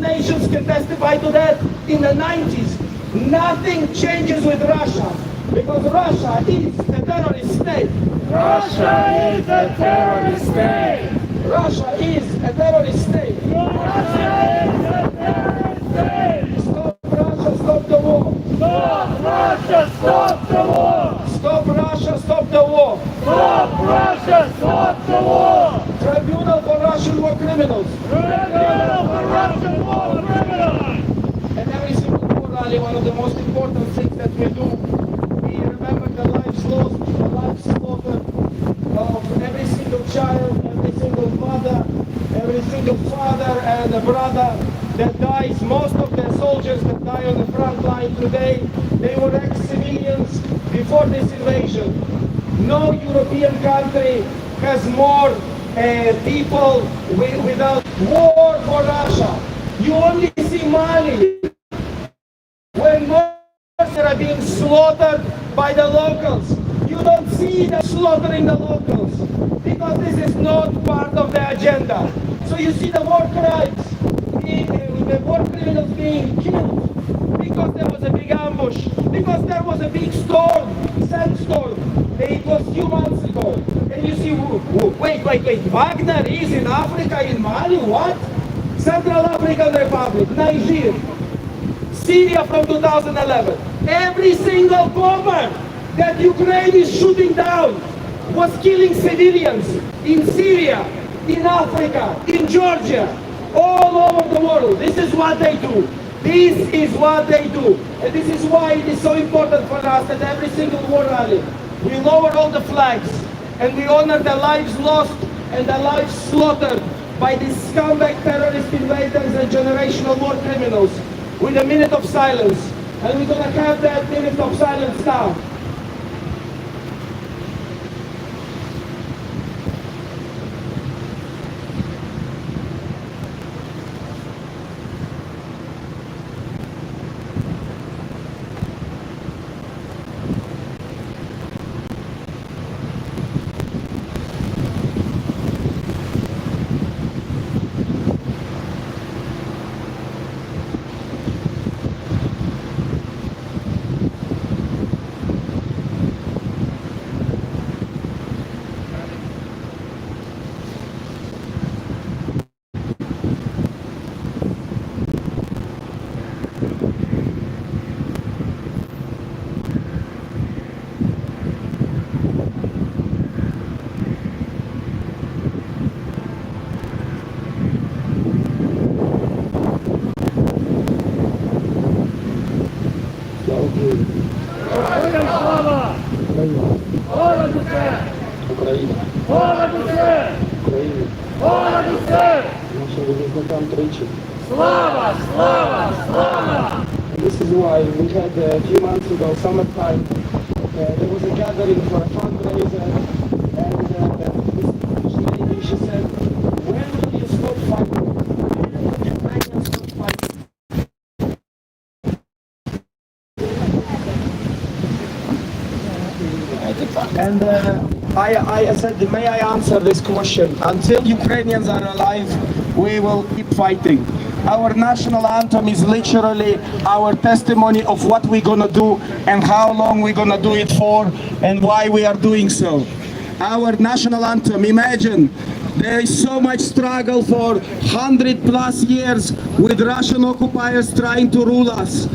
nations can testify to that. In the 90s, nothing changes with Russia, because Russia is a terrorist state. Russia is a terrorist state. Russia is a terrorist state. Russia is a terrorist state. Stop Russia, stop the war. Stop Russia, stop the war. Stop Russia, stop the war. Stop Russia, stop the war. Tribunal for Russian war criminals. Tribunal for Russian war criminals. And every single war rally, one of the most important things that we do, we remember the lives lost, the lives slaughtered of every single child, every single mother, every single father and a brother that dies. Most of the soldiers that die on the front line today, they were ex-civilians before this invasion. No European country has more people without war for Russia. You only see Mali when most are being slaughtered by the locals. You don't see them slaughtering the locals because this is not part of the agenda. So you see the war crimes, the war criminals being killed because there was a big ambush, because there was a big storm, sandstorm. It was a few months ago. And you see, wait, Wagner is in Africa, in Mali, what? Central African Republic, Niger, Syria from 2011. Every single bomber that Ukraine is shooting down was killing civilians in Syria, in Africa, in Georgia, all over the world. This is what they do. This is what they do. And this is why it is so important for us that every single war rally, we lower all the flags and we honor the lives lost and the lives slaughtered by these scumbag terrorist invaders and generational war criminals with a minute of silence. And we're going to have that minute of silence now. Україна. Понад усе! Україна. Понад усе! Нашим визнакам тричі. Слава! Слава! Слава! This is why we had a few months ago, summertime, there was a gathering for a fundraiser, and she said, when will you stop fighting? Ukrainians stop fighting. And I said, may I answer this question? Until Ukrainians are alive, we will keep fighting. Our national anthem is literally our testimony of what we're gonna do and how long we're gonna do it for and why we are doing so. Our national anthem, imagine, there is so much struggle for 100+ years with Russian occupiers trying to rule us,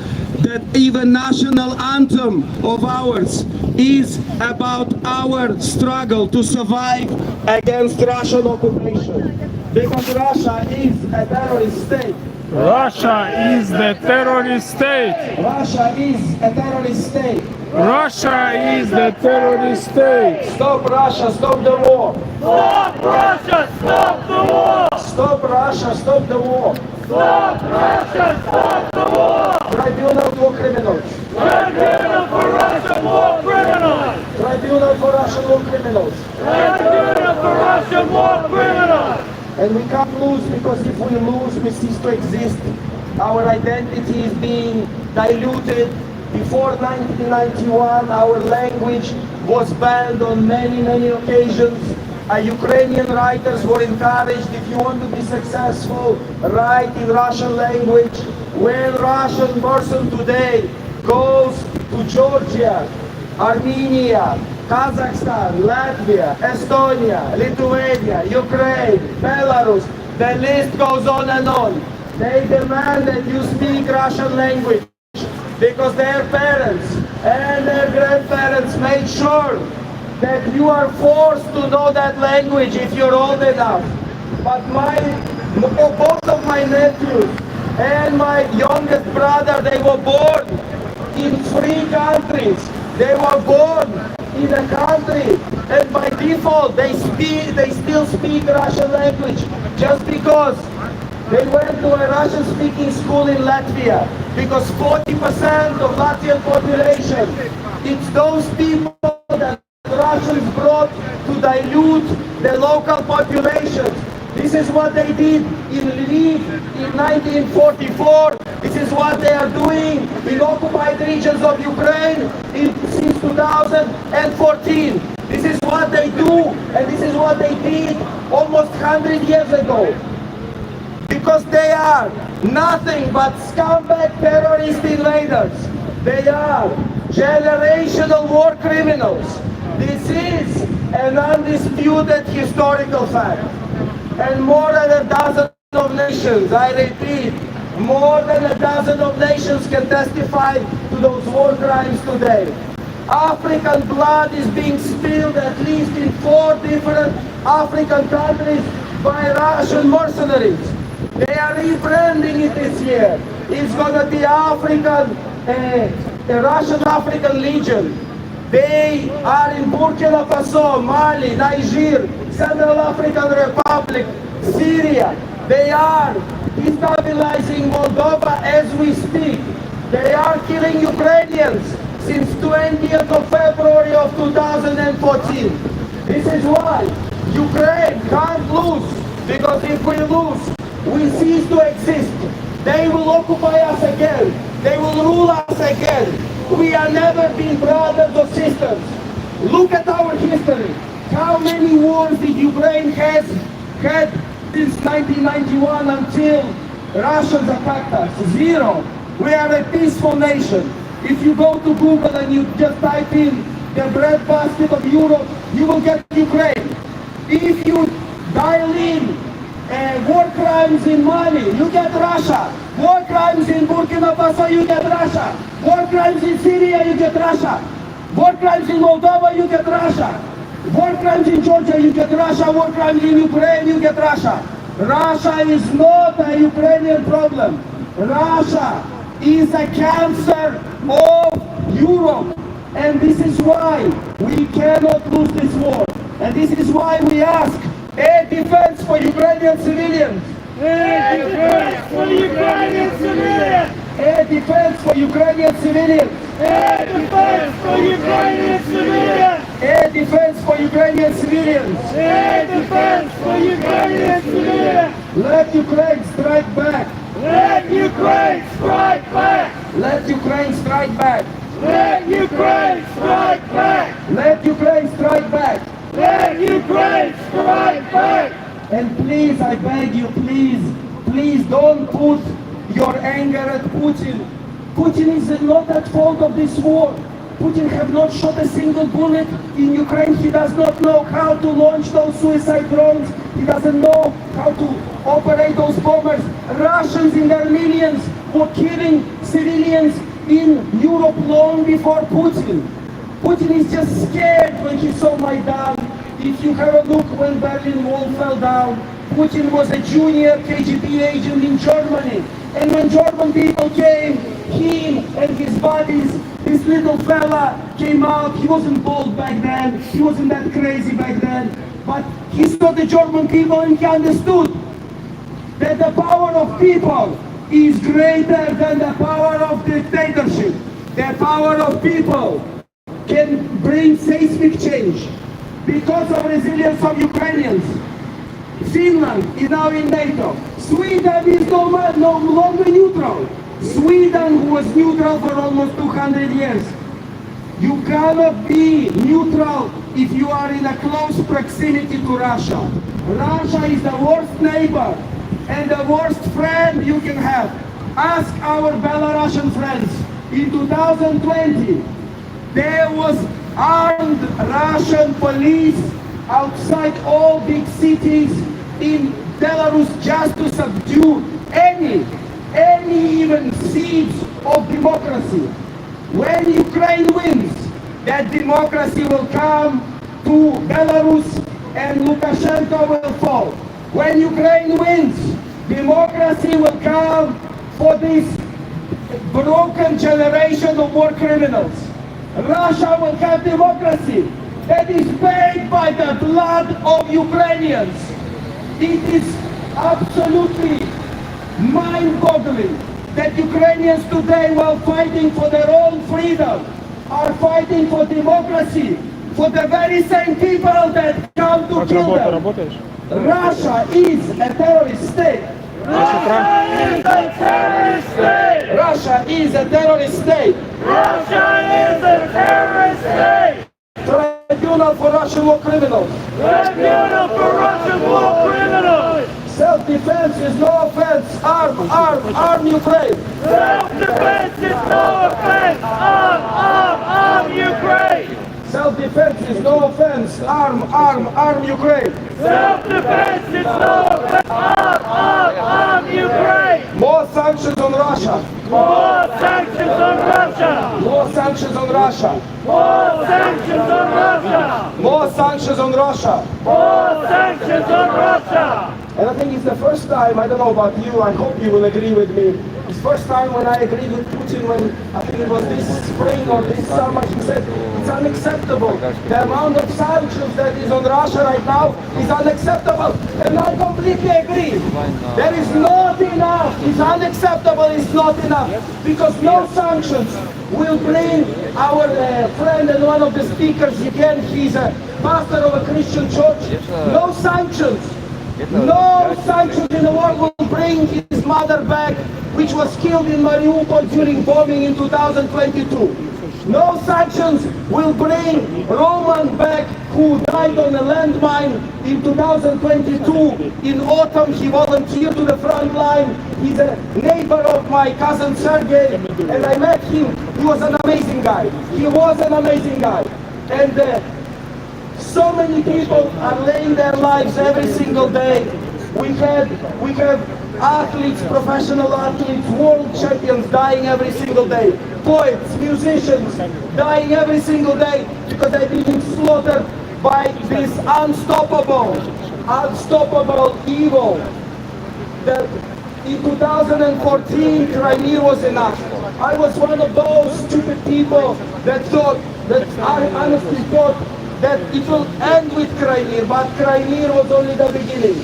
that even national anthem of ours is about our struggle to survive against Russian occupation. Because Russia is a terrorist state. Russia is the terrorist state. Russia is a terrorist state. Russia is the terrorist state. Stop Russia, stop the war. Stop Russia, stop the war. Stop Russia, stop the war. Stop Russia, stop the war. Tribunal for criminals. Tribunal for Russian war criminals. Tribunal for Russian war criminals. Tribunal for Russian war criminals. And we can't lose, because if we lose, we cease to exist. Our identity is being diluted. Before 1991, our language was banned on many occasions. Ukrainian writers were encouraged, if you want to be successful, write in Russian language. When Russian person today goes to Georgia, Armenia, Kazakhstan, Latvia, Estonia, Lithuania, Ukraine, Belarus, the list goes on and on. They demand that you speak Russian language because their parents and their grandparents made sure that you are forced to know that language if you're old enough. But both of my nephews and my youngest brother, they were born in free countries. They were born in a country, and by default they still speak Russian language just because they went to a Russian-speaking school in Latvia. Because 40% of Latvian population, it's those people that Russians brought to dilute the local populations. This is what they did in Lviv in 1944. This is what they are doing in occupied regions of Ukraine since 2014. This is what they do, and this is what they did almost 100 years ago. Because they are nothing but scumbag terrorist invaders. They are generational war criminals. This is an undisputed historical fact. And more than a dozen of nations, I repeat, more than a dozen of nations can testify to those war crimes today. African blood is being spilled at least in 4 different African countries by Russian mercenaries. They are rebranding it this year. It's going to be African, the Russian African Legion. They are in Burkina Faso, Mali, Niger, Central African Republic, Syria. They are destabilizing Moldova as we speak. They are killing Ukrainians since 20th of February of 2014. This is why Ukraine can't lose, because if we lose, we cease to exist. They will occupy us again. They will rule us again. We have never been brothers or sisters. Look at our history. How many wars did Ukraine has had since 1991 until Russians attacked us? 0. We are a peaceful nation. If you go to Google and you just type in the breadbasket of Europe, you will get Ukraine. If you dial in war crimes in Mali, you get Russia. War crimes in Burkina Faso, you get Russia. War crimes in Syria, you get Russia. War crimes in Moldova, you get Russia. War crimes in Georgia, you get Russia. War crimes in Ukraine, you get Russia. Russia is not a Ukrainian problem. Russia is a cancer of Europe. And this is why we cannot lose this war. And this is why we ask air defense for Ukrainian civilians. Air defense for Ukrainian civilians. Air defense for Ukrainian civilians. Air defense for Ukrainian civilians. Air defense for Ukrainian civilians. Air defense for Ukrainian civilians. Let Ukraine strike back. Let Ukraine strike back. Let Ukraine strike back. Let Ukraine strike back. Let Ukraine strike back. Let Ukraine strike back. And please, I beg you, please don't put your anger at Putin. Putin is not at fault of this war. Putin have not shot a single bullet in Ukraine. He does not know how to launch those suicide drones. He doesn't know how to operate those bombers. Russians in their millions were killing civilians in Europe long before Putin. Putin is just scared when he saw Maidan. If you have a look when Berlin Wall fell down, Putin was a junior KGB agent in Germany. And when German people came, him and his buddies, this little fella came out. He wasn't bold back then. He wasn't that crazy back then. But he saw the German people and he understood that the power of people is greater than the power of dictatorship. The power of people can bring seismic change because of resilience of Ukrainians. Finland is now in NATO. Sweden is no longer neutral. Sweden was neutral for almost 200 years. You cannot be neutral if you are in a close proximity to Russia. Russia is the worst neighbor and the worst friend you can have. Ask our Belarusian friends. In 2020, there was armed Russian police outside all big cities in Belarus just to subdue any even seeds of democracy. When Ukraine wins, that democracy will come to Belarus and Lukashenko will fall. When Ukraine wins, democracy will come for this broken generation of war criminals. Russia will have democracy that is paid by the blood of Ukrainians. It is absolutely mind-boggling that Ukrainians today, while fighting for their own freedom, are fighting for democracy, for the very same people that come to kill them. Russia is a terrorist state. Russia is a terrorist state! Russia is a terrorist state. Russia is a terrorist state! Tribunal for Russian war criminals. Tribunal for Russian war criminals! Self-defense is no offense. Arm Ukraine. Self-defense is no offense! Arm Ukraine! Self-defense is no offense. Arm Ukraine. Self-defense is no offense! Arm Ukraine! More sanctions on Russia. More sanctions on Russia! More sanctions on Russia. More sanctions on Russia! More sanctions on Russia. More sanctions on Russia! And I think it's the first time, I don't know about you, I hope you will agree with me. It's the first time when I agreed with Putin when, I think it was this spring or this summer, he said it's unacceptable. The amount of sanctions that is on Russia right now is unacceptable. And I completely agree. There is not enough. It's unacceptable, it's not enough. Because no sanctions will bring our friend and one of the speakers, again, he's a pastor of a Christian church. No sanctions. No sanctions in the world will bring his mother back, which was killed in Mariupol during bombing in 2022. No sanctions will bring Roman back, who died on a landmine in 2022. In autumn, he volunteered to the front line. He's a neighbor of my cousin Sergei, and I met him. He was an amazing guy. He was an amazing guy. And so many people are laying their lives every single day. We have athletes, professional athletes, world champions dying every single day. Poets, musicians dying every single day because they're being slaughtered by this unstoppable evil. That in 2014, Crimea was enough. I was one of those stupid people that I honestly thought that it will end with Crimea, but Crimea was only the beginning.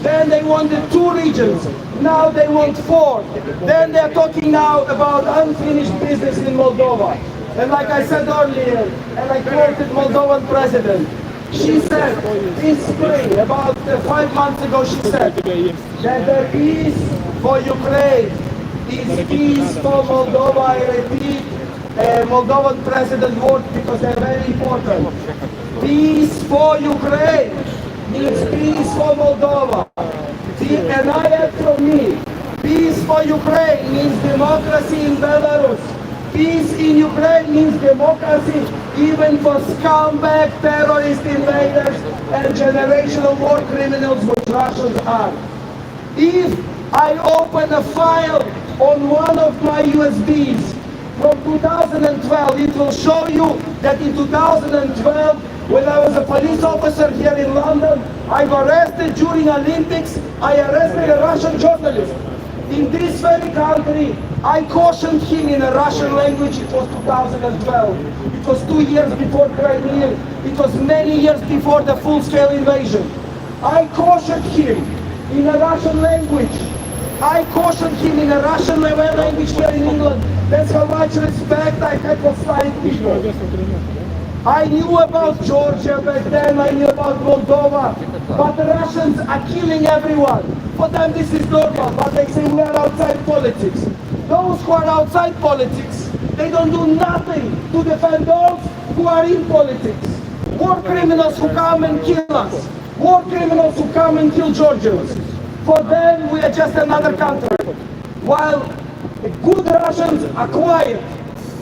Then they wanted 2 regions, now they want 4. Then they're talking now about unfinished business in Moldova. And like I said earlier, and I quoted Moldovan president, she said this spring, about 5 months ago, she said that the peace for Ukraine is peace for Moldova. I repeat, Moldovan president words because they're very important. Peace for Ukraine means peace for Moldova. And I add from me, peace for Ukraine means democracy in Belarus. Peace in Ukraine means democracy even for scumbag terrorist invaders and generational war criminals which Russians are. If I open a file on one of my USBs from 2012, it will show you that in 2012, when I was a police officer here in London, I got arrested during Olympics. I arrested a Russian journalist. In this very country, I cautioned him in a Russian language. It was 2012. It was 2 years before Crimea. It was many years before the full-scale invasion. I cautioned him in a Russian language. I cautioned him in a Russian language here in England. That's how much respect I had for Slavic people. I knew about Georgia back then, I knew about Moldova, but the Russians are killing everyone. For them this is normal, but they say we are outside politics. Those who are outside politics, they don't do nothing to defend those who are in politics. war criminals who come and kill us, war criminals who come and kill Georgians. For them, we are just another country. While the good Russians are quiet,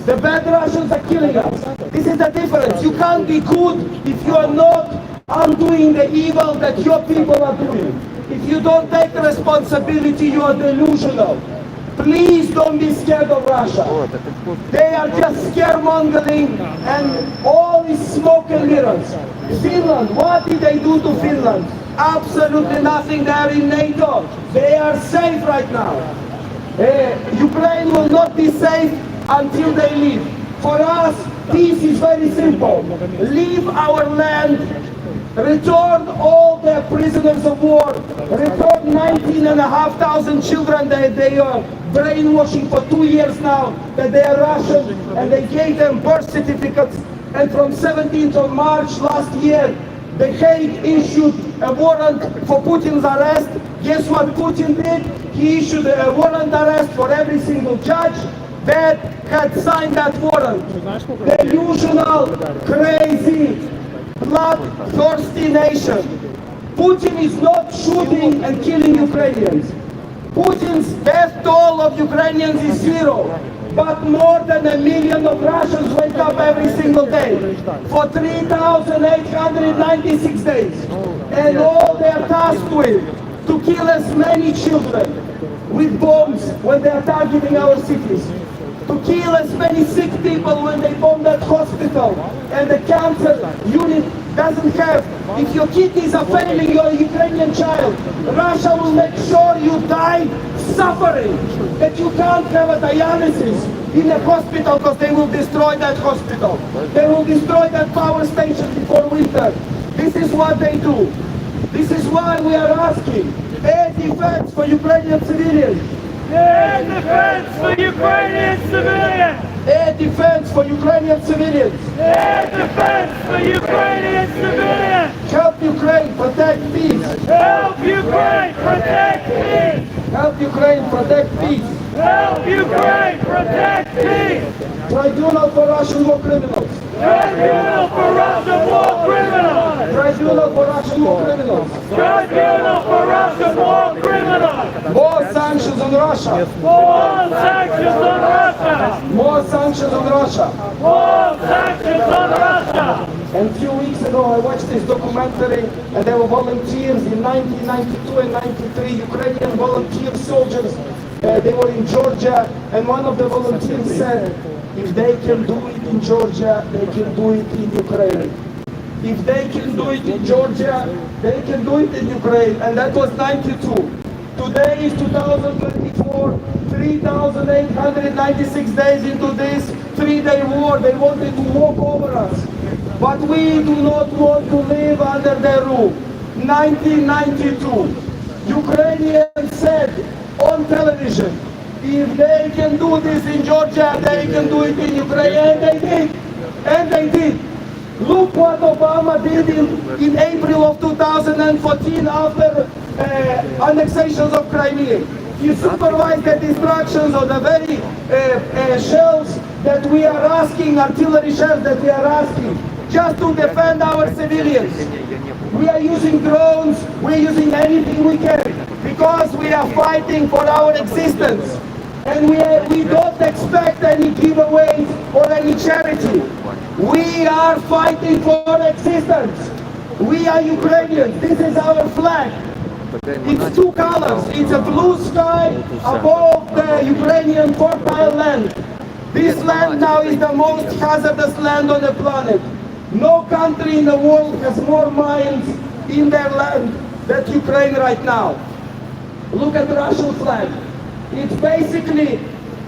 the bad Russians are killing us. This is the difference. You can't be good if you are not undoing the evil that your people are doing. If you don't take the responsibility, you are delusional. Please don't be scared of Russia. They are just scaremongering and all is smoke and mirrors. Finland, what did they do to Finland? Absolutely nothing. They are in NATO. They are safe right now. Ukraine will not be safe until they leave. For us, peace is very simple. Leave our land, return all the prisoners of war, return 19,500 children that they are brainwashing for 2 years now, that they are Russian, and they gave them birth certificates. And from 17th of March last year, The Hague issued a warrant for Putin's arrest. Guess what Putin did? He issued a warrant arrest for every single judge that had signed that warrant. Delusional, crazy, bloodthirsty nation. Putin is not shooting and killing Ukrainians. Putin's death toll of Ukrainians is 0. But more than 1 million of Russians wake up every single day for 3,896 days. And all they are tasked with to kill as many children with bombs when they are targeting our cities. To kill as many sick people when they bomb that hospital and the cancer unit doesn't have. If your kidneys are failing, you're a Ukrainian child. Russia will make sure you die suffering, that you can't have a dialysis in a hospital because they will destroy that hospital. They will destroy that power station before winter. This is what they do. This is why we are asking air defense for Ukrainian civilians. Air defense for Ukrainian civilians! Air defense for Ukrainian civilians. Air defense for Ukrainian civilians! Help Ukraine protect peace. Help Ukraine protect peace! Help Ukraine protect peace. Help Ukraine protect peace! Tribunal for Russian war criminals. Tribunal for Russian war criminals! Tribunal for Russian war criminals. Tribunal for Russian war criminals! More sanctions on Russia. More sanctions on Russia! More sanctions on Russia. More sanctions on Russia! And a few weeks ago I watched this documentary and there were volunteers in 1992 and 93, Ukrainian volunteer soldiers. They were in Georgia and one of the volunteers said, if they can do it in Georgia, they can do it in Ukraine. If they can do it in Georgia, they can do it in Ukraine. And that was 92. Today is 2024, 3,896 days into this 3-day war. They wanted to walk over us. But we do not want to live under their rule. 1992, Ukrainians said on television, if they can do this in Georgia, they can do it in Ukraine. And they did. And they did. Look what Obama did in April of 2014 after annexations of Crimea. He supervised the destructions of the very shells that we are asking, artillery shells that we are asking, just to defend our civilians. We are using drones, we are using anything we can, because we are fighting for our existence. And we don't expect any giveaways or any charity. We are fighting for existence. We are Ukrainians. This is our flag. It's 2 colors. It's a blue sky above the Ukrainian fertile land. This land now is the most hazardous land on the planet. No country in the world has more mines in their land than Ukraine right now. Look at the Russian flag. It's basically,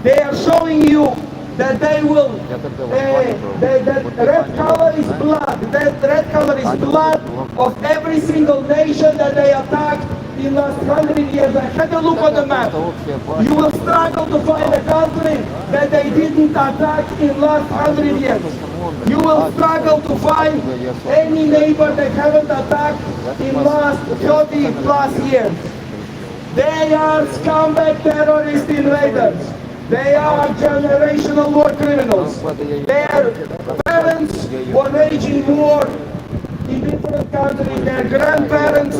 they are showing you that they will, that red color is blood. That red color is blood of every single nation that they attacked in last 100 years. Have a look on the map. You will struggle to find a country that they didn't attack in last 100 years. You will struggle to find any neighbor they haven't attacked in last 30 plus years. They are scumbag terrorist invaders. They are generational war criminals. Their parents were waging war in different countries. Their grandparents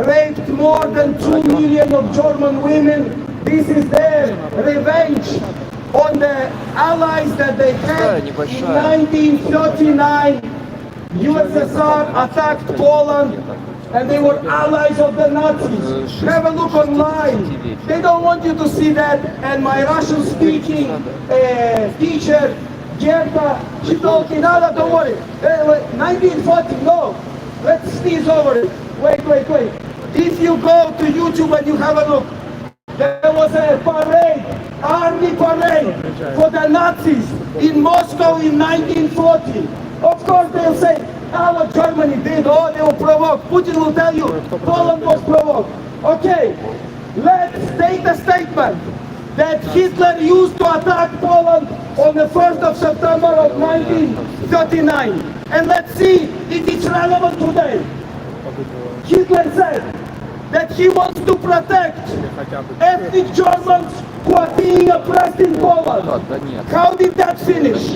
raped more than 2 million of German women. This is their revenge on the allies that they had in 1939. USSR attacked Poland and they were allies of the Nazis. Have a look online. They don't want you to see that. And my Russian speaking teacher, Gerta, she told me, no, don't worry. 1940, no. Let's sneeze over it. Wait. If you go to YouTube and you have a look, there was a parade, army parade for the Nazis in Moscow in 1940. Of course they'll say, oh, Germany did, oh, they were provoked. Putin will tell you, Poland was provoked. Okay, let's take a statement that Hitler used to attack Poland on the 1st of September of 1939. And let's see if it's relevant today. Hitler said that he wants to protect ethnic Germans who are being oppressed in Poland. How did that finish?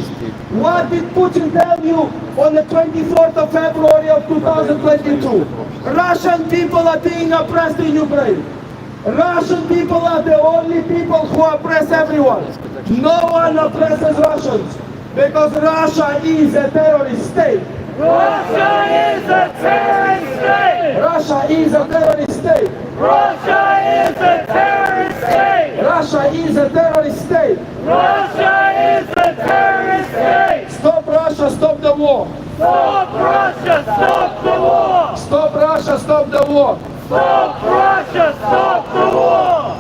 What did Putin tell you on the 24th of February of 2022? Russian people are being oppressed in Ukraine. Russian people are the only people who oppress everyone. No one oppresses Russians because Russia is a terrorist state. Russia is a terrorist state! Russia is a terrorist state. Russia is a terrorist state! Russia is a terrorist state. Russia is a terrorist state! Stop Russia, stop the war. Stop Russia, stop the war! Stop Russia, stop the war. Stop Russia, stop the war!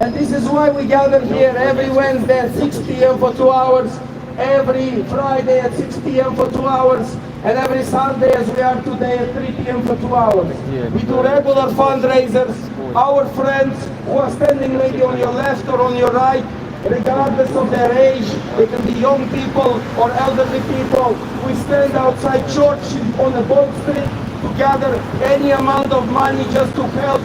And this is why we gather here every Wednesday at 6 p.m. for 2 hours, every Friday at 6 p.m. for 2 hours, and every Sunday as we are today at 3 p.m. for 2 hours. We do regular fundraisers. Our friends who are standing maybe on your left or on your right, regardless of their age, they can be young people or elderly people. We stand outside church on the Bond Street to gather any amount of money just to help.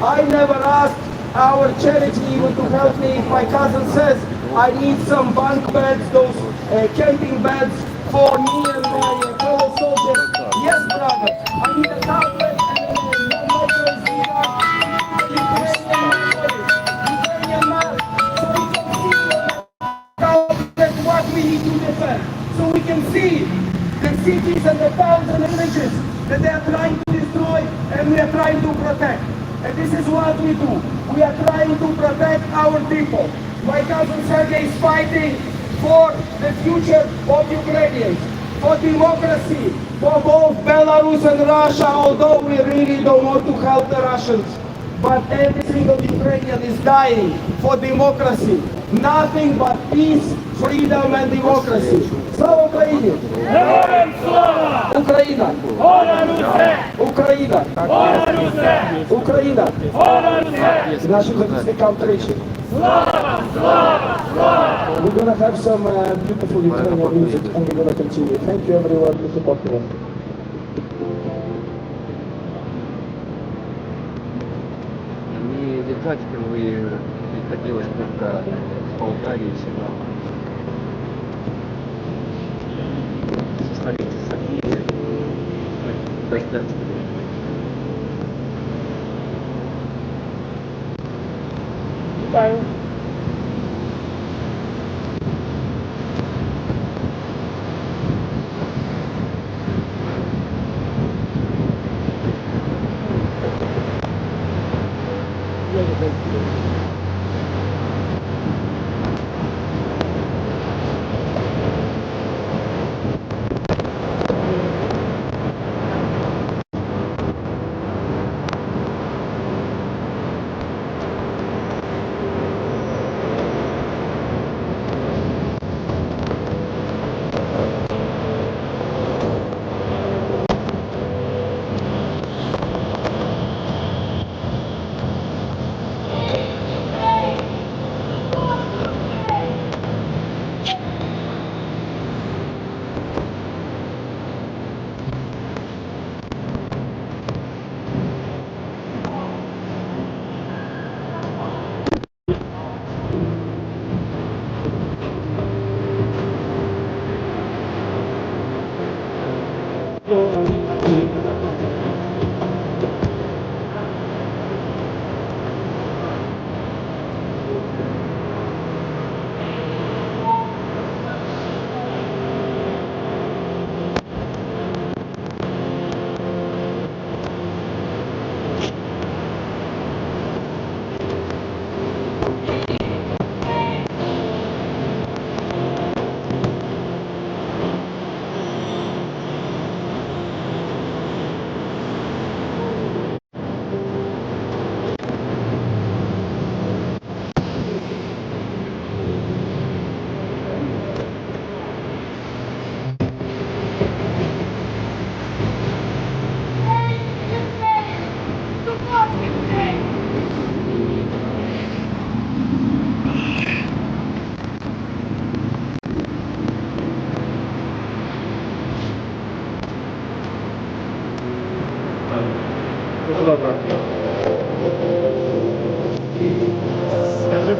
I never asked our charity even to help me if my cousin says, I need some bunk beds, those camping beds for me and my fellow soldiers. Yes, brother, I need a tablet and a Ukrainian map so we can see what we need to defend. So we can see the cities and the towns and the villages that they are trying to destroy and we are trying to protect. And this is what we do. We are trying to protect our people. My cousin Sergei is fighting for the future of Ukrainians, for democracy, for both Belarus and Russia, although we really don't want to help the Russians. But every single Ukrainian is dying for democracy. Nothing but peace, freedom and democracy. Слава Україні! Героям слава! Україна! Понад усе! Україна! Понад усе! Україна! Понад усе! Нашим захисникам тричі. Слава! Слава! Слава! We're gonna have some beautiful Ukrainian music and we're gonna continue. Thank you everyone for supporting us. Не летать впервые приходилось только с Болгарии сюда. Со столицы Софии. Дождаться. Вітаю!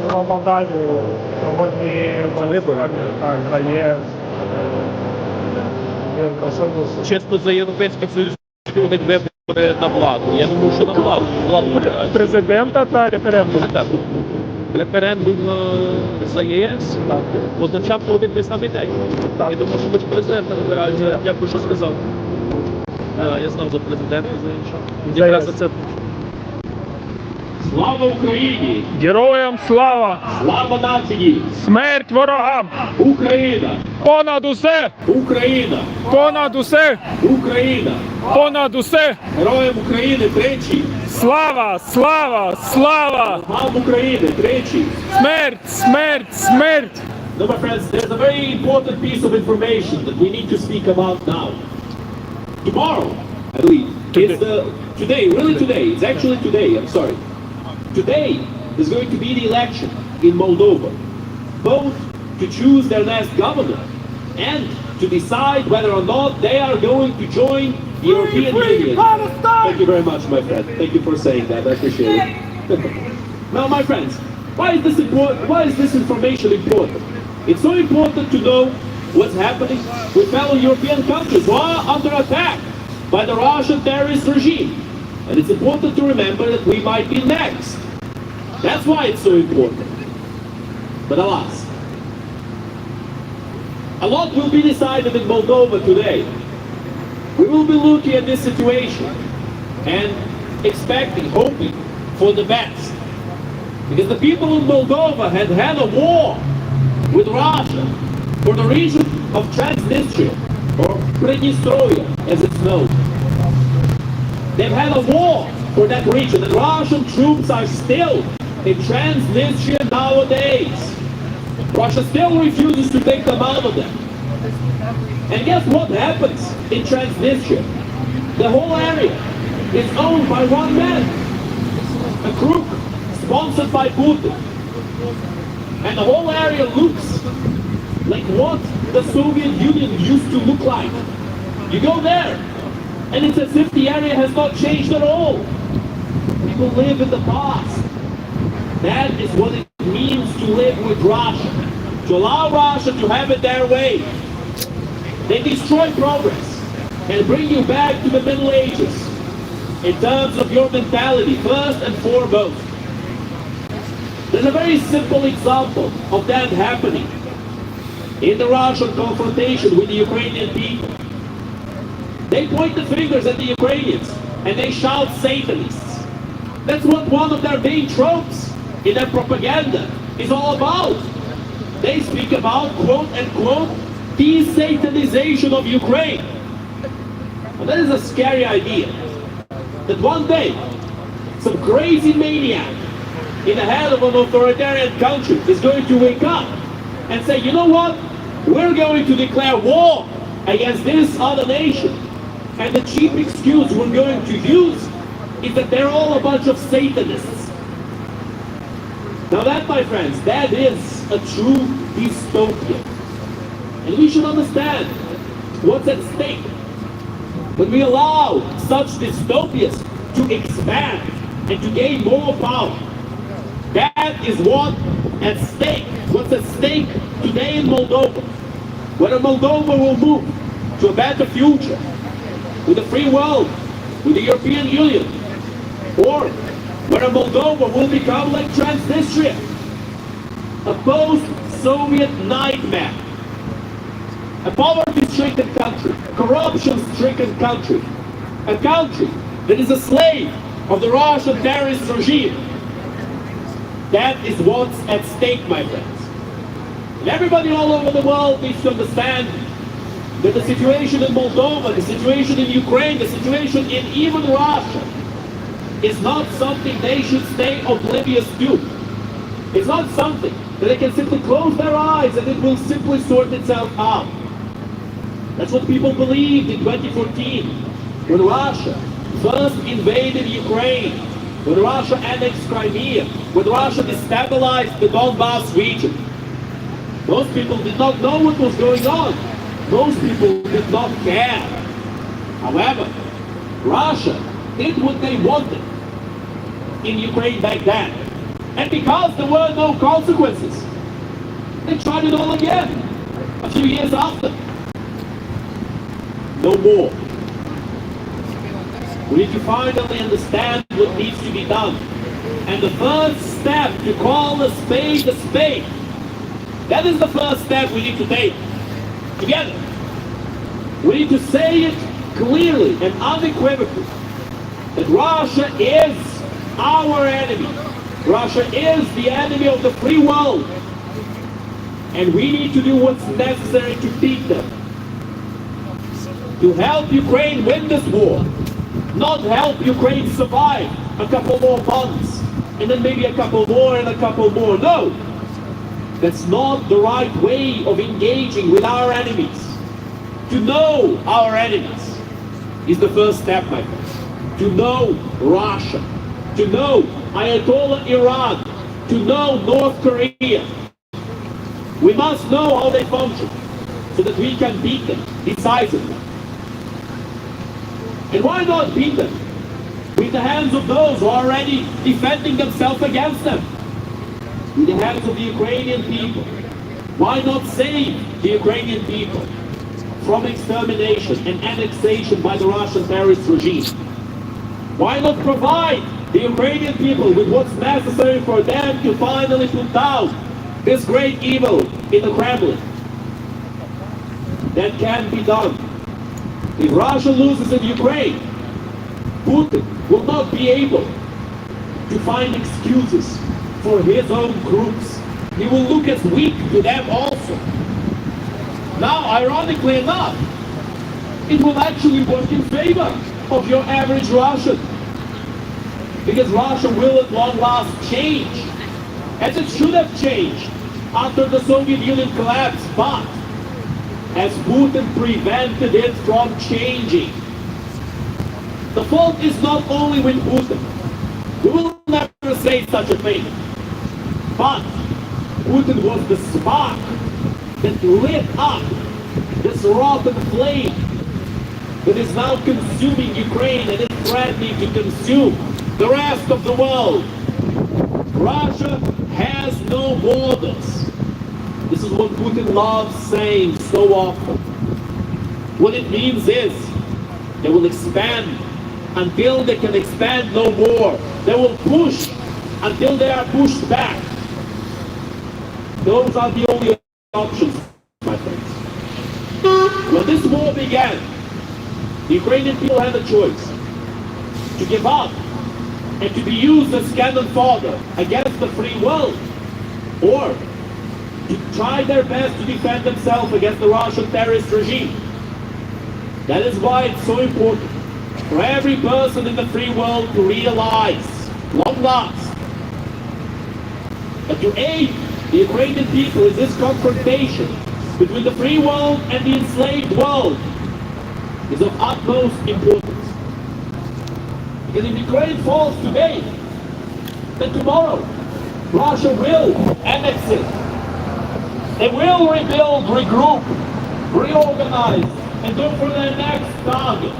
про Молдавію сьогодні вибори. так, за ЄС. Чесно, за Європейський Союз вибори на владу. Я думаю, що на владу. Владу вибирають. Президента та референдум. Так. Референдум за ЄС означав один той самий день. Я думаю, що хоч президента вибирають, я б що сказав. Я знав за президента, за іншого. Якраз за це. Слава Україні! Героям слава! Слава нації! Смерть ворогам! Україна! Понад усе! Україна! Понад усе! Україна! Понад усе! Героям України тричі! Слава! Слава! Слава! Слава України тричі! Смерть! Смерть! Смерть! No, my friends, there's a very important piece of information that we need to speak about now. Tomorrow, I believe, is today, really today, it's actually today, I'm sorry. Today is going to be the election in Moldova, both to choose their next governor and to decide whether or not they are going to join the European Union. Thank you very much, my friend. Thank you for saying that. I appreciate it. Now, my friends, why is this important? Why is this information important? It's so important to know what's happening with fellow European countries who are under attack by the Russian terrorist regime. And it's important to remember that we might be next. That's why it's so important. But alas, a lot will be decided in Moldova today. We will be looking at this situation and expecting, hoping for the best. Because the people in Moldova had had a war with Russia for the region of Transnistria, or Pridnestrovia as it's known. They've had a war for that region, and Russian troops are still in Transnistria nowadays. Russia still refuses to take them out of them. And guess what happens in Transnistria? The whole area is owned by one man, a crook sponsored by Putin. And the whole area looks like what the Soviet Union used to look like. You go there, and it's as if the area has not changed at all. People live in the past. That is what it means to live with Russia. To allow Russia to have it their way. They destroy progress and bring you back to the Middle Ages in terms of your mentality, first and foremost. There's a very simple example of that happening in the Russian confrontation with the Ukrainian people. They point the fingers at the Ukrainians and they shout Satanists. That's what one of their main tropes in their propaganda is all about. They speak about, quote unquote, de-Satanization of Ukraine. Well, that is a scary idea. That one day, some crazy maniac in the head of an authoritarian country is going to wake up and say, you know what? We're going to declare war against this other nation. And the cheap excuse we're going to use is that they're all a bunch of Satanists. Now that, my friends, that is a true dystopia. And we should understand what's at stake. When we allow such dystopias to expand and to gain more power, that is what at stake. What's at stake today in Moldova. Whether Moldova will move to a better future with a free world, with the European Union, or whether Moldova will become like Transnistria, a post-Soviet nightmare, a poverty-stricken country, corruption-stricken country, a country that is a slave of the Russian terrorist regime. That is what's at stake, my friends. And everybody all over the world needs to understand that the situation in Moldova, the situation in Ukraine, the situation in even Russia is not something they should stay oblivious to. It's not something that they can simply close their eyes and it will simply sort itself out. That's what people believed in 2014 when Russia first invaded Ukraine, when Russia annexed Crimea, when Russia destabilized the Donbass region. Most people did not know what was going on. Most people did not care. However, Russia did what they wanted in Ukraine back then. And because there were no consequences, they tried it all again a few years after. No more. We need to finally understand what needs to be done. And the first step to call a spade, that is the first step we need to take together. We need to say it clearly and unequivocally that Russia is our enemy. Russia is the enemy of the free world. And we need to do what's necessary to beat them. To help Ukraine win this war. Not help Ukraine survive a couple more months. And then maybe a couple more and a couple more. No! That's not the right way of engaging with our enemies. To know our enemies is the first step, my friends. To know Russia. To know Ayatollah Iran. To know North Korea. We must know how they function so that we can beat them decisively. And why not beat them with the hands of those who are already defending themselves against them? In the hands of the Ukrainian people. Why not save the Ukrainian people from extermination and annexation by the Russian terrorist regime? Why not provide the Ukrainian people with what's necessary for them to finally put down this great evil in the Kremlin? That can be done. If Russia loses in Ukraine, Putin will not be able to find excuses for his own groups. He will look as weak to them also. Now, ironically enough, it will actually work in favor of your average Russian. Because Russia will at long last change, as it should have changed after the Soviet Union collapsed, but as Putin prevented it from changing. The fault is not only with Putin. We will never say such a thing. But Putin was the spark that lit up this rotten flame that is now consuming Ukraine and is threatening to consume the rest of the world. Russia has no borders. This is what Putin loves saying so often. What it means is they will expand until they can expand no more. They will push until they are pushed back. Those are the only options, my friends. When this war began, the Ukrainian people had a choice to give up and to be used as cannon fodder against the free world, or to try their best to defend themselves against the Russian terrorist regime. That is why it's so important for every person in the free world to realize, long last, that to aid the Ukrainian people in this confrontation between the free world and the enslaved world is of utmost importance. Because if Ukraine falls today, then tomorrow Russia will annex it. They will rebuild, regroup, reorganize, and go for their next target.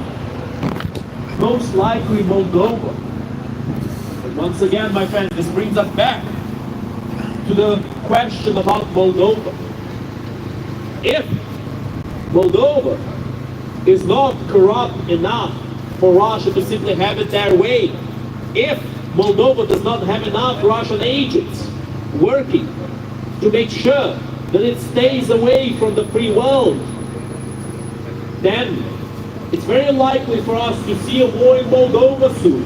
Most likely Moldova. But once again, my friends, this brings us back to the question about Moldova. If Moldova is not corrupt enough for Russia to simply have it their way, if Moldova does not have enough Russian agents working to make sure that it stays away from the free world, then it's very likely for us to see a war in Moldova soon.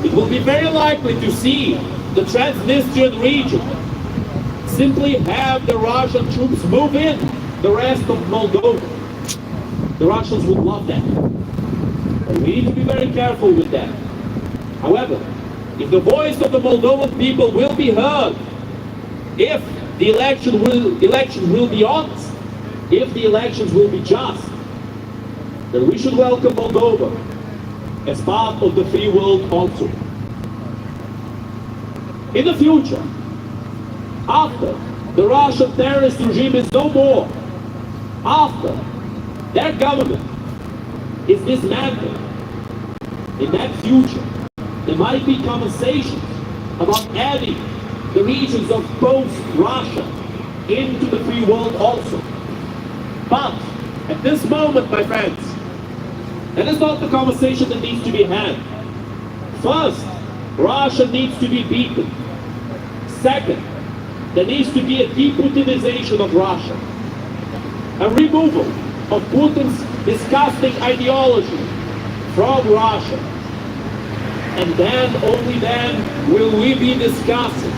It will be very likely to see the Transnistrian region simply have the Russian troops move in the rest of Moldova. The Russians would love that. But we need to be very careful with that. However, if the voice of the Moldovan people will be heard, if the election will be honest, if the elections will be just, then we should welcome Moldova as part of the free world also. In the future, after the Russian terrorist regime is no more, after their government is dismantled, in that future, there might be conversations about adding the regions of post-Russia into the free world also. But at this moment, my friends, that is not the conversation that needs to be had. First, Russia needs to be beaten. Second, there needs to be a deputinization of Russia, a removal of Putin's disgusting ideology from Russia. And then, only then, will we be discussing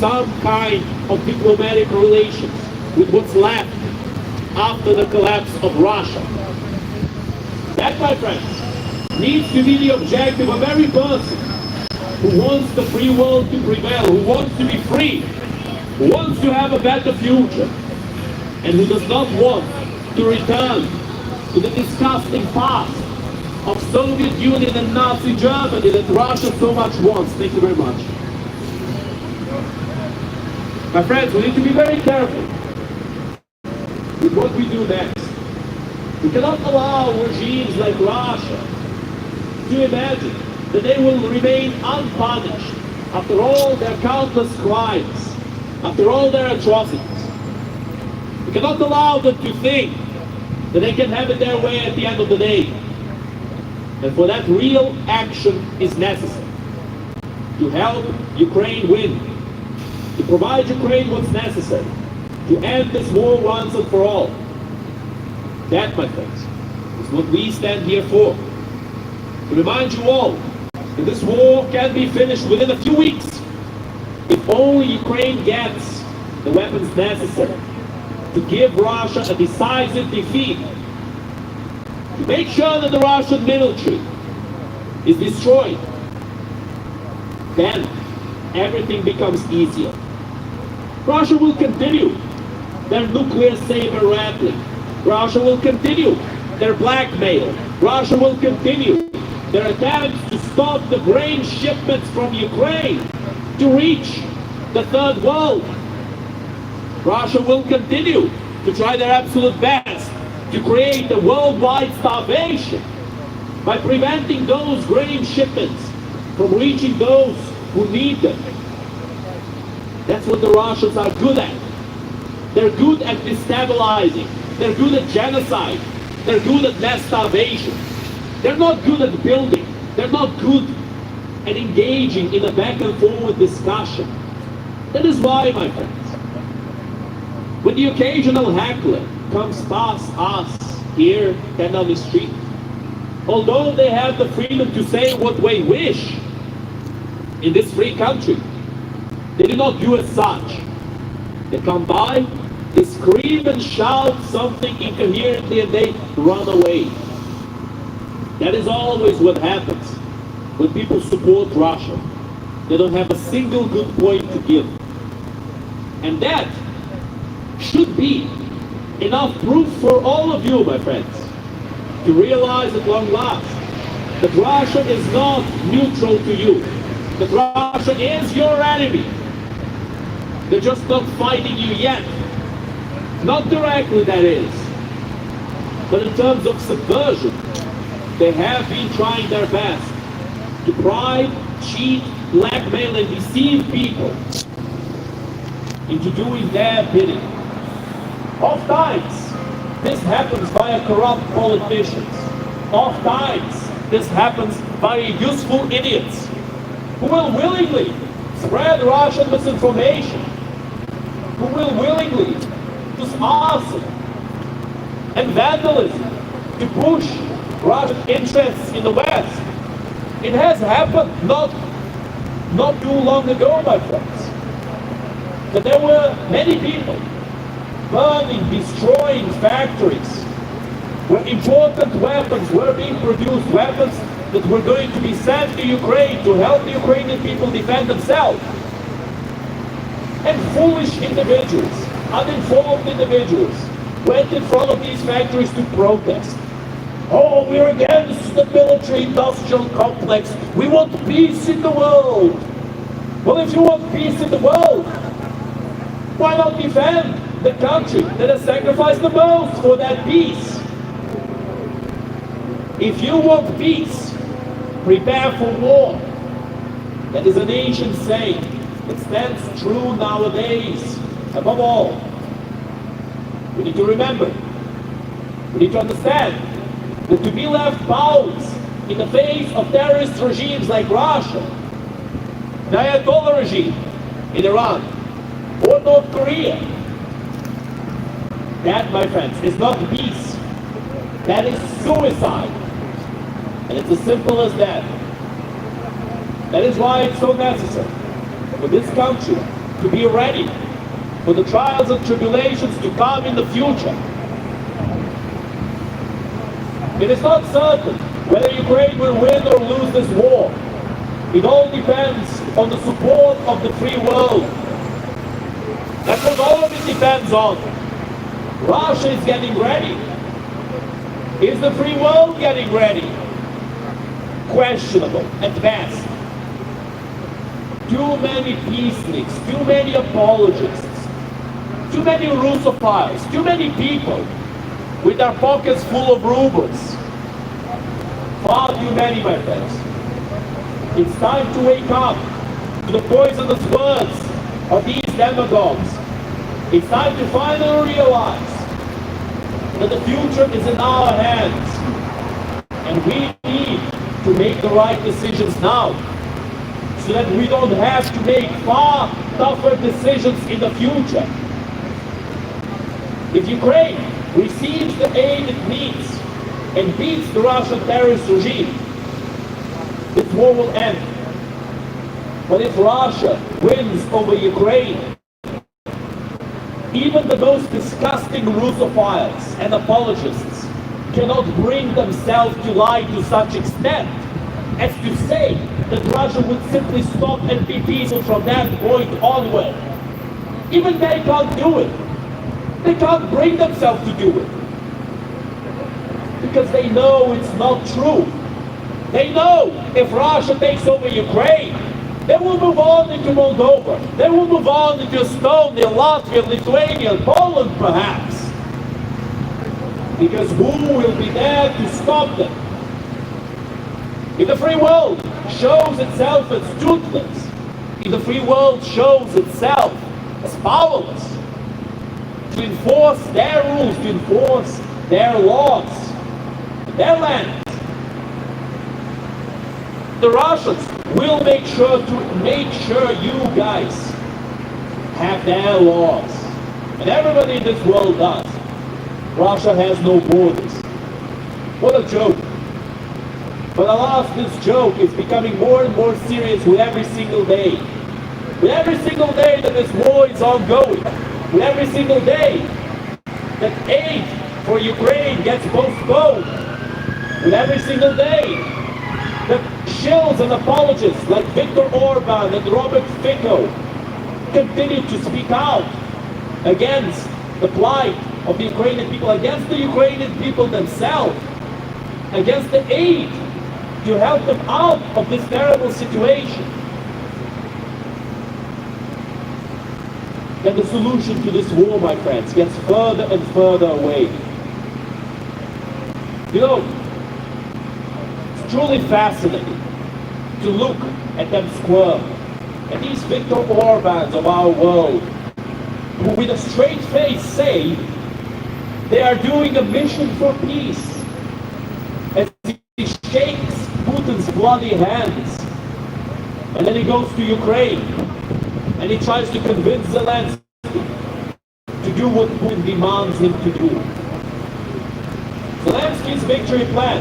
some kind of diplomatic relations with what's left after the collapse of Russia. That, my friends, needs to be the objective of every person who wants the free world to prevail, who wants to be free, who wants to have a better future, and who does not want to return to the disgusting past of Soviet Union and Nazi Germany that Russia so much wants. Thank you very much. My friends, we need to be very careful with what we do next. We cannot allow regimes like Russia to imagine that they will remain unpunished after all their countless crimes, after all their atrocities. We cannot allow them to think that they can have it their way at the end of the day. And for that, real action is necessary to help Ukraine win, to provide Ukraine what's necessary, to end this war once and for all. That, my friends, is what we stand here for. To remind you all that this war can be finished within a few weeks if only Ukraine gets the weapons necessary to give Russia a decisive defeat, to make sure that the Russian military is destroyed. Then everything becomes easier. Russia will continue their nuclear saber rattling. Russia will continue their blackmail. Russia will continue their attempts to stop the grain shipments from Ukraine to reach the third world. Russia will continue to try their absolute best to create a worldwide starvation by preventing those grain shipments from reaching those who need them. That's what the Russians are good at. They're good at destabilizing. They're good at genocide. They're good at mass starvation. They're not good at building. They're not good at engaging in a back and forward discussion. That is why, my friends, when the occasional heckler comes past us here and on the street, although they have the freedom to say what they wish in this free country, they do not do as such. They come by, they scream and shout something incoherently, and they run away. That is always what happens when people support Russia. They don't have a single good point to give. And that should be enough proof for all of you, my friends, to realize at long last that Russia is not neutral to you, that Russia is your enemy. They're just not fighting you yet. Not directly, that is. But in terms of subversion, they have been trying their best to bribe, cheat, blackmail, and deceive people into doing their bidding. Oftentimes, this happens via corrupt politicians. Oftentimes, this happens via useful idiots who will willingly spread Russian misinformation, who will willingly use arson and vandalism to push Russian interests in the West. It has happened not too long ago, my friends, that there were many people burning, destroying factories where important weapons were being produced, weapons that were going to be sent to Ukraine to help the Ukrainian people defend themselves. And foolish individuals, uninformed individuals, went in front of these factories to protest. Oh, we're against the military-industrial complex. We want peace in the world. Well, if you want peace in the world, why not defend the country that has sacrificed the most for that peace? If you want peace, prepare for war. That is an ancient saying it stands true nowadays. Above all, we need to remember, we need to understand that to be left powerless in the face of terrorist regimes like Russia, the Ayatollah regime in Iran, or North Korea, that, my friends, is not peace. That is suicide. And it's as simple as that. That is why it's so necessary for this country to be ready for the trials and tribulations to come in the future. It is not certain whether Ukraine will win or lose this war. It all depends on the support of the free world. That's what all of it depends on. Russia is getting ready. Is the free world getting ready? Questionable at best. Too many peaceniks, too many apologists, too many Russophiles, too many people with their pockets full of rubles. Far too many, my friends. It's time to wake up to the poisonous words of these demagogues. It's time to finally realize that the future is in our hands. And we need to make the right decisions now, so that we don't have to make far tougher decisions in the future. If Ukraine receives the aid it needs and beats the Russian terrorist regime, this war will end. But if Russia wins over Ukraine, even the most disgusting Russophiles and apologists cannot bring themselves to lie to such extent as to say that Russia would simply stop and be peaceful from that point onward. Even they can't do it. They can't bring themselves to do it. Because they know it's not true. They know if Russia takes over Ukraine, they will move on into Moldova. They will move on into Estonia, Latvia, Lithuania, Poland perhaps. Because who will be there to stop them? If the free world shows itself as toothless, if the free world shows itself as powerless to enforce their rules, to enforce their laws, their lands, the Russians will make sure you guys have their laws. And everybody in this world does. Russia has no borders. What a joke. But alas, this joke is becoming more and more serious with every single day. With every single day that this war is ongoing. With every single day that aid for Ukraine gets postponed. With every single day that shills and apologists like Viktor Orban and Robert Fico continue to speak out against the plight of the Ukrainian people, against the Ukrainian people themselves, against the aid to help them out of this terrible situation. Then the solution to this war, my friends, gets further and further away. You know, it's truly fascinating to look at them squirm, at these Viktor Orbans of our world, who with a straight face say they are doing a mission for peace, as he shakes Putin's bloody hands, and then he goes to Ukraine, and he tries to convince Zelensky to do what Putin demands him to do. Zelensky's victory plan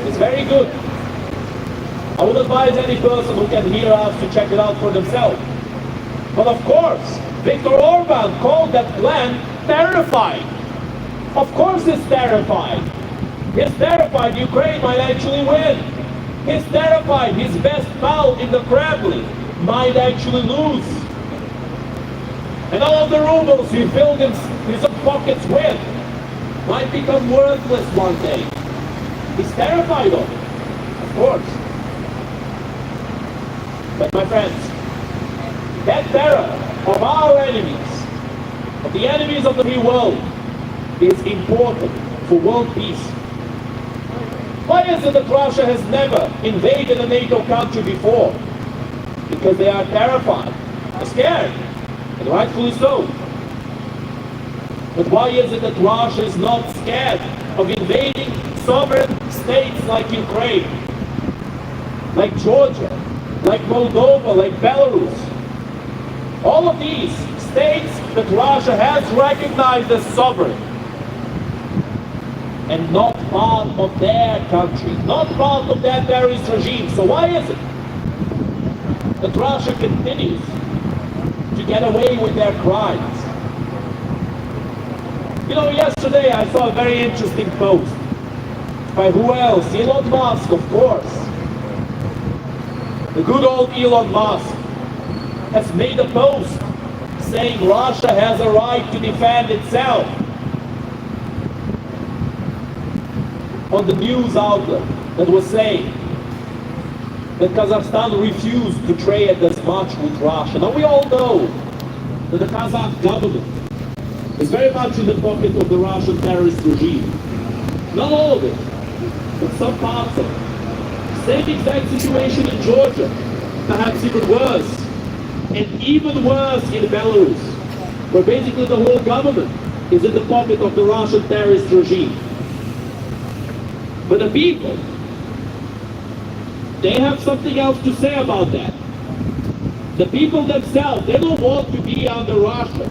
is very good. I would advise any person who can hear us to check it out for themselves. But of course, Viktor Orban called that plan terrifying. Of course he's terrified. He's terrified Ukraine might actually win. He's terrified his best pal in the Kremlin might actually lose. And all of the rubles he filled his pockets with might become worthless one day. He's terrified of it, of course. But my friends, that terror of our enemies, of the enemies of the free world, is important for world peace. Why is it that Russia has never invaded a NATO country before? Because because they are terrified, scared, and rightfully so. But why is it that Russia is not scared of invading sovereign states like Ukraine, like Georgia, like Moldova, like Belarus? All of these states that Russia has recognized as sovereign and not part of their country, not part of their terrorist regime. So why is it that Russia continues to get away with their crimes? You know, yesterday I saw a very interesting post by who else? Elon Musk, of course. The good old Elon Musk has made a post saying Russia has a right to defend itself on the news outlet that was saying that Kazakhstan refused to trade as much with Russia. Now we all know that the Kazakh government is very much in the pocket of the Russian terrorist regime. Not all of it, but some parts of it. Same exact situation in Georgia, perhaps even worse. And even worse in Belarus, where basically the whole government is in the pocket of the Russian terrorist regime. But the people, they have something else to say about that. The people themselves, they don't want to be under Russia.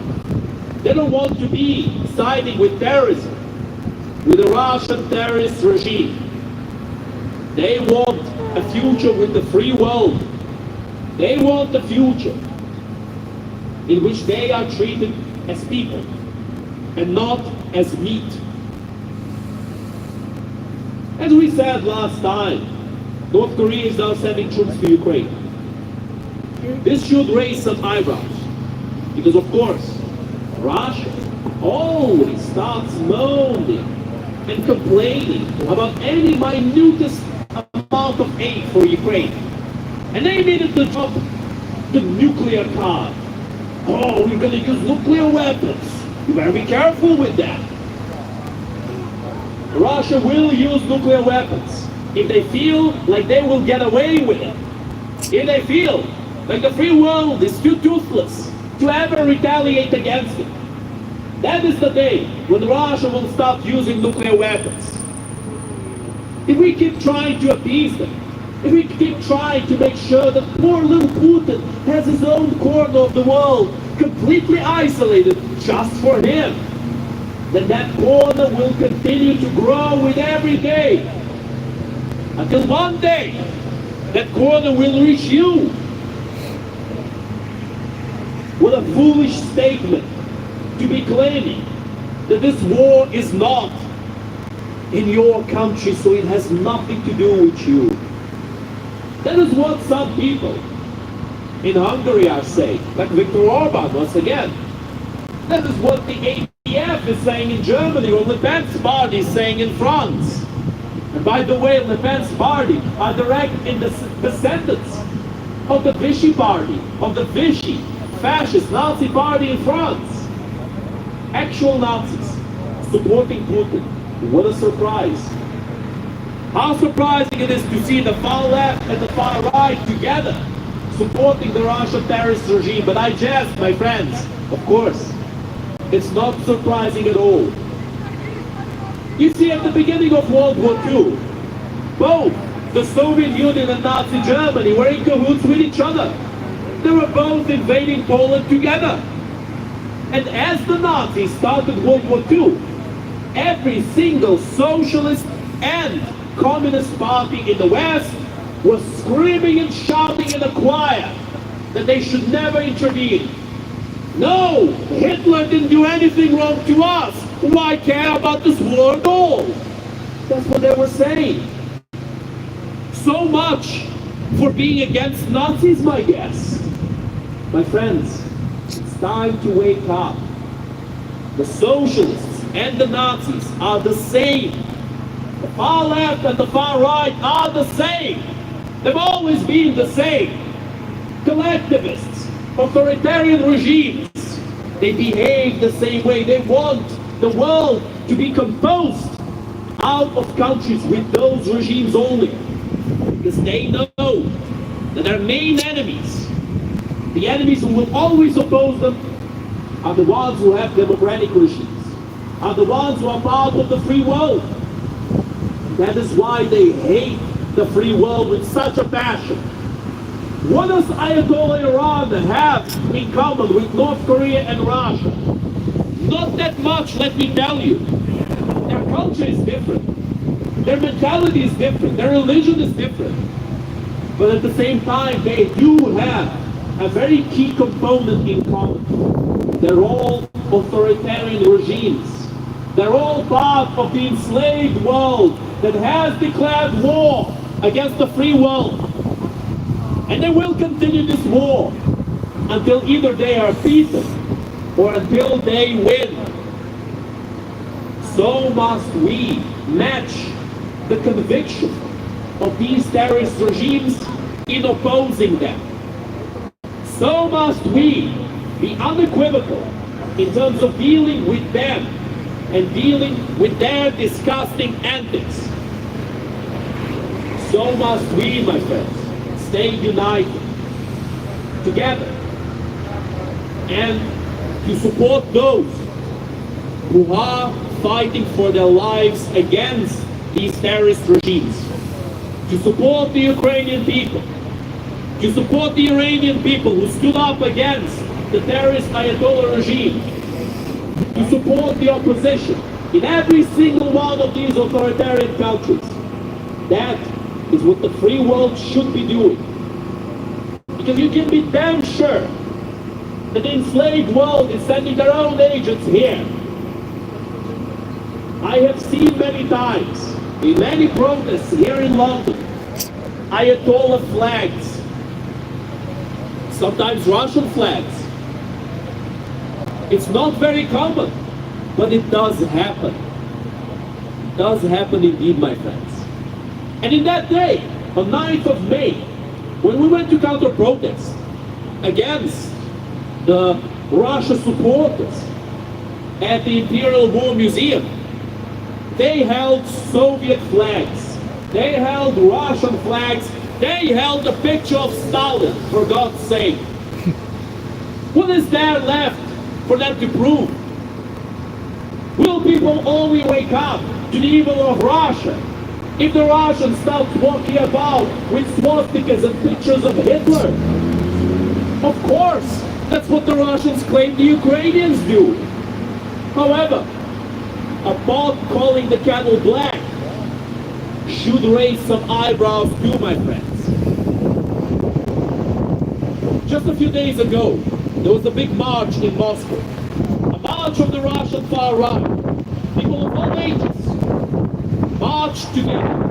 They don't want to be siding with terrorism, with the Russian terrorist regime. They want a future with the free world. They want a future in which they are treated as people and not as meat. As we said last time, North Korea is now sending troops to Ukraine. This should raise some eyebrows, because of course, Russia always starts moaning and complaining about any minutest amount of aid for Ukraine. And they immediately drop the nuclear card. Oh, we're going to use nuclear weapons. You better be careful with that. Russia will use nuclear weapons if they feel like they will get away with it. If they feel like the free world is too toothless to ever retaliate against it. That is the day when Russia will start using nuclear weapons. If we keep trying to appease them, if we keep trying to make sure that poor little Putin has his own corner of the world completely isolated just for him, then that corner will continue to grow with every day. Until one day, that corner will reach you. What a foolish statement to be claiming that this war is not in your country, so it has nothing to do with you. That is what some people in Hungary are saying, like Viktor Orban once again. That is what the ADF is saying in Germany, or Le Pen's party is saying in France. And by the way, Le Pen's party are direct descendants of the Vichy party, of the Vichy fascist Nazi party in France. Actual Nazis supporting Putin. What a surprise. How surprising it is to see the far left and the far right together supporting the Russian terrorist regime. But I jest, my friends, of course. It's not surprising at all. You see, at the beginning of World War II, both the Soviet Union and Nazi Germany were in cahoots with each other. They were both invading Poland together. And as the Nazis started World War II, every single socialist and communist party in the West was screaming and shouting in a choir that they should never intervene. No, Hitler didn't do anything wrong to us. Why care about this war at all? That's what they were saying. So much for being against Nazis, my guess. My friends, it's time to wake up. The socialists and the Nazis are the same. The far left and the far right are the same. They've always been the same. Collectivists, authoritarian regimes, they behave the same way. They want the world to be composed out of countries with those regimes only. Because they know that their main enemies The enemies who will always oppose them are the ones who have democratic regimes, are the ones who are part of the free world. That is why they hate the free world with such a passion. What does Ayatollah Iran have in common with North Korea and Russia? Not that much, let me tell you. Their culture is different. Their mentality is different. Their religion is different. But at the same time, they do have a very key component in common. They're all authoritarian regimes. They're all part of the enslaved world that has declared war against the free world. And they will continue this war until either they are beaten or until they win. So must we match the conviction of these terrorist regimes in opposing them. So must we be unequivocal in terms of dealing with them and dealing with their disgusting antics. So must we, my friends, stay united together and to support those who are fighting for their lives against these terrorist regimes, to support the Ukrainian people, to support the Iranian people who stood up against the terrorist Ayatollah regime, to support the opposition in every single one of these authoritarian countries. That is what the free world should be doing. Because you can be damn sure that the enslaved world is sending their own agents here. I have seen many times, in many protests here in London, Ayatollah flags, sometimes Russian flags. It's not very common, but it does happen. It does happen indeed, my friends. And in that day, on 9th of May, when we went to counter-protest against the Russia supporters at the Imperial War Museum, they held Soviet flags, they held Russian flags, they held a picture of Stalin, for God's sake. What is there left for them to prove? Will people only wake up to the evil of Russia if the Russians start walking about with swastikas and pictures of Hitler? Of course, that's what the Russians claim the Ukrainians do. However, a pot calling the kettle black should raise some eyebrows too, my friends. Just a few days ago, there was a big march in Moscow. A march of the Russian far right. People of all ages marched together.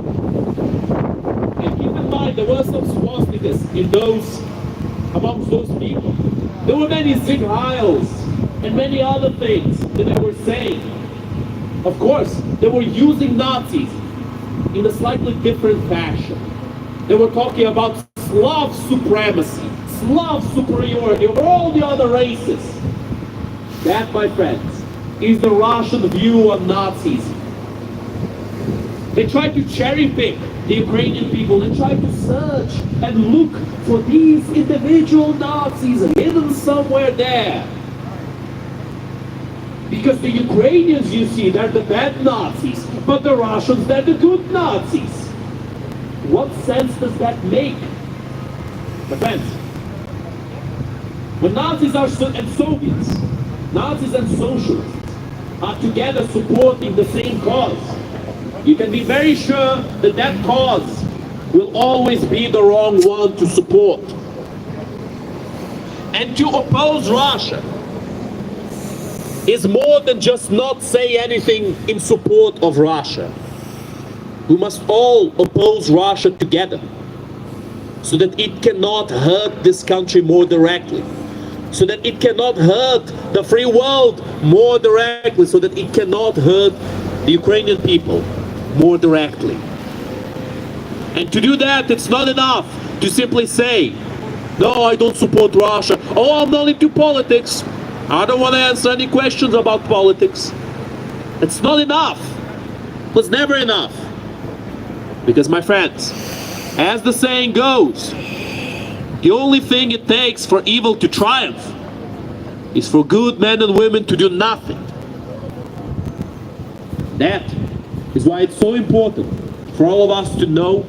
And keep in mind, there were some swastikas amongst those people. There were many Sieg Heils and many other things that they were saying. Of course, they were using Nazis in a slightly different fashion. They were talking about Slav supremacy, Slav superiority over all the other races. That, my friends, is the Russian view on Nazis. They try to cherry pick the Ukrainian people. They try to search and look for these individual Nazis hidden somewhere there. Because the Ukrainians, you see, they're the bad Nazis, but the Russians, they're the good Nazis. What sense does that make? My friends, when Nazis and Soviets, Nazis and socialists are together supporting the same cause, you can be very sure that that cause will always be the wrong one to support. And to oppose Russia is more than just not say anything in support of Russia. We must all oppose Russia together so that it cannot hurt this country more directly, so that it cannot hurt the free world more directly, so that it cannot hurt the Ukrainian people more directly. And to do that, it's not enough to simply say, no, I don't support Russia. Oh, I'm not into politics. I don't want to answer any questions about politics. It's not enough. It was never enough. Because, my friends, as the saying goes, The only thing it takes for evil to triumph is for good men and women to do nothing. That is why it's so important for all of us to know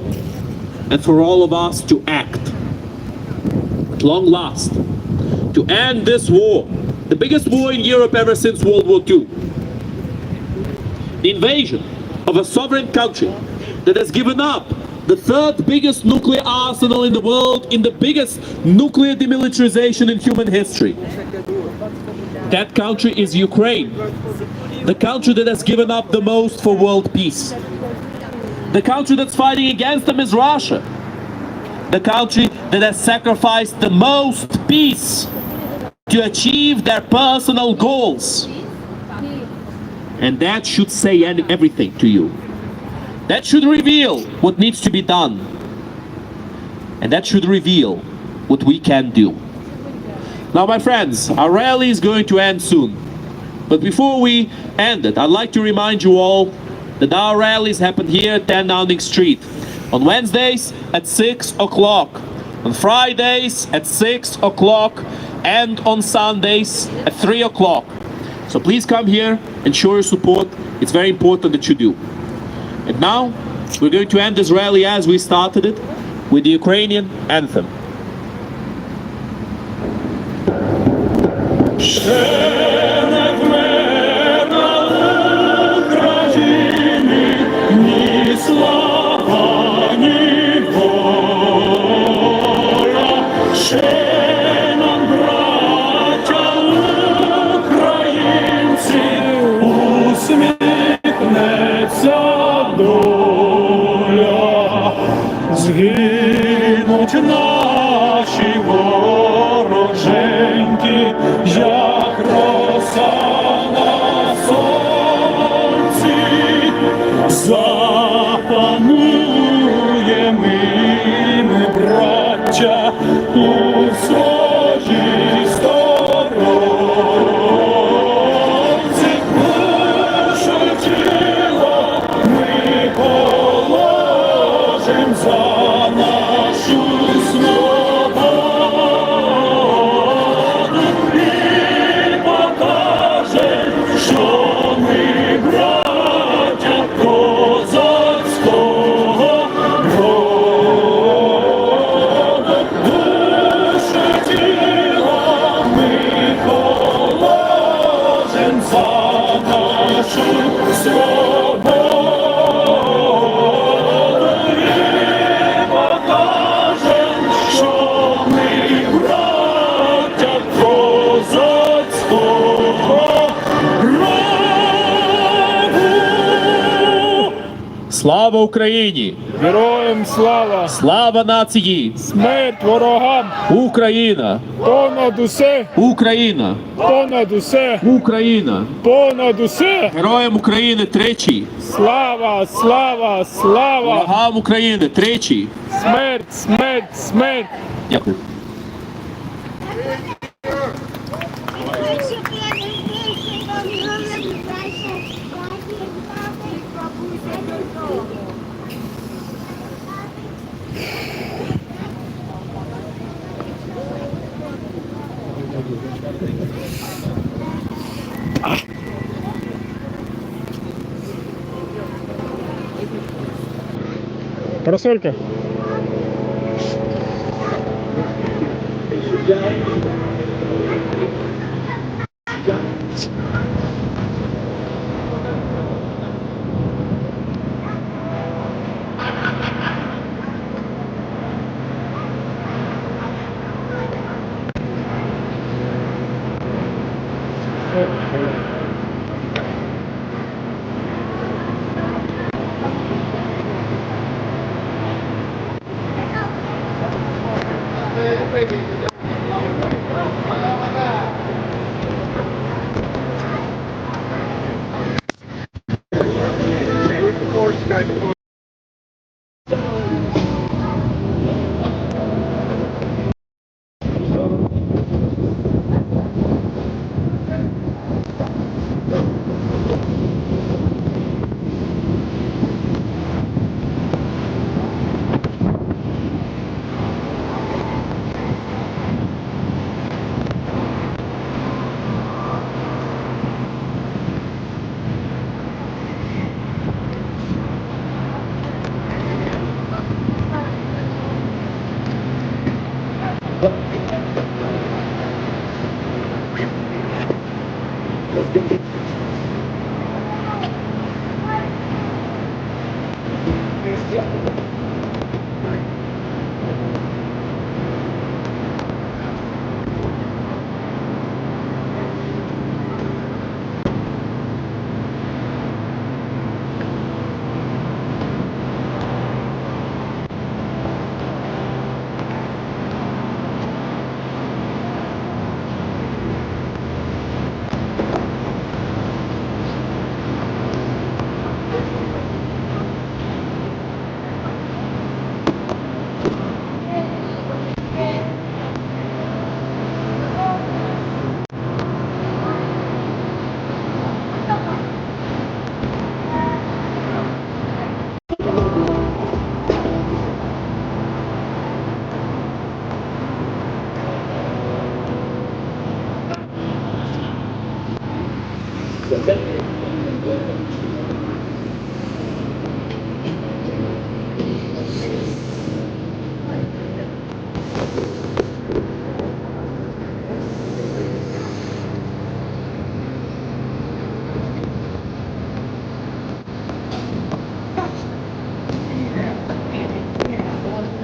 and for all of us to act at long last to end this war, the biggest war in Europe ever since World War II. The invasion of a sovereign country that has given up the third biggest nuclear arsenal in the world, in the biggest nuclear demilitarization in human history. That country is Ukraine, the country that has given up the most for world peace. The country that's fighting against them is Russia, the country that has sacrificed the most peace to achieve their personal goals. And that should say everything to you. That should reveal what needs to be done. And that should reveal what we can do. Now, my friends, our rally is going to end soon. But before we end it, I'd like to remind you all that our rallies happen here at 10 Downing Street. On Wednesdays at 6 o'clock. On Fridays at 6 o'clock. And on Sundays at 3 o'clock. So please come here and show your support. It's very important that you do. And now, we're going to end this rally as we started it, with the Ukrainian anthem. Згинуть наші вороженьки, як роса на сонці, запануєм ми, браття, у своїй сторонці. Душу тіло ми положим за нашу свободу і покажем, що ми браття козацького роду. Душу тіло ми положим за нашу свободу. Слава Україні! Героям слава! Слава нації! Смерть ворогам! Україна! Понад усе! Україна! Понад усе! Україна! Понад усе! Героям України тричі! Слава! Слава! Слава! Ворогам України тричі! Смерть! Смерть! Смерть! Дякую. Парасолька.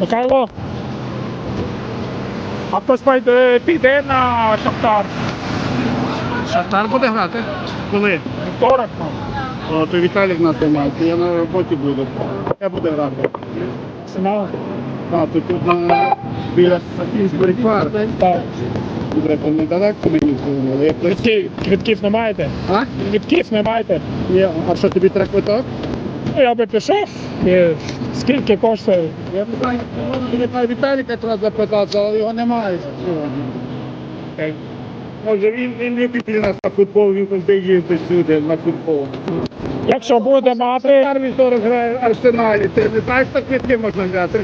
Михайло, а хтось піде на Шахтар? Шахтар буде грати? Коли? Вівторок, ну. О, то Віталік нас займається, я на роботі буду. Я буду грати. Сигнал? А, то тут біля Сафінської парк. Так. Добре, то недалеко мені, але я Квитків не маєте? А? Квитків не маєте? Ні, а що, тобі треба квиток? Ну, я би пішов. І скільки коштує? Я не знаю, можна Віталіка треба запитати, але його немає сьогодні. Окей. Може він любить нас на футбол, він завжди їздить сюди на футбол. Якщо буде мати, Шахтар вівторок грає в Арсеналі, ти не знаєш, що квитки можна взяти?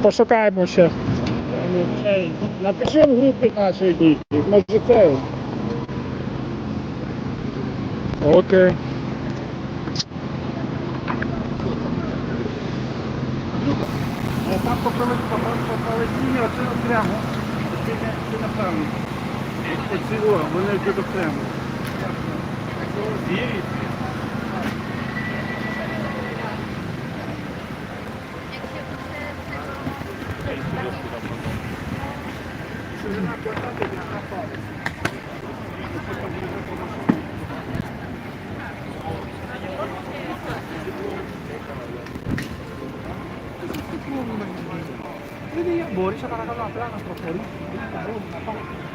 пошукаємо ще. Напиши в групі нашої дії, може це. Окей. Там по Паляниця, оце окремо. Це направо. Оці вони йдуть окремо. Hindi, Boris, siya talaga lang. Wala nang proposal.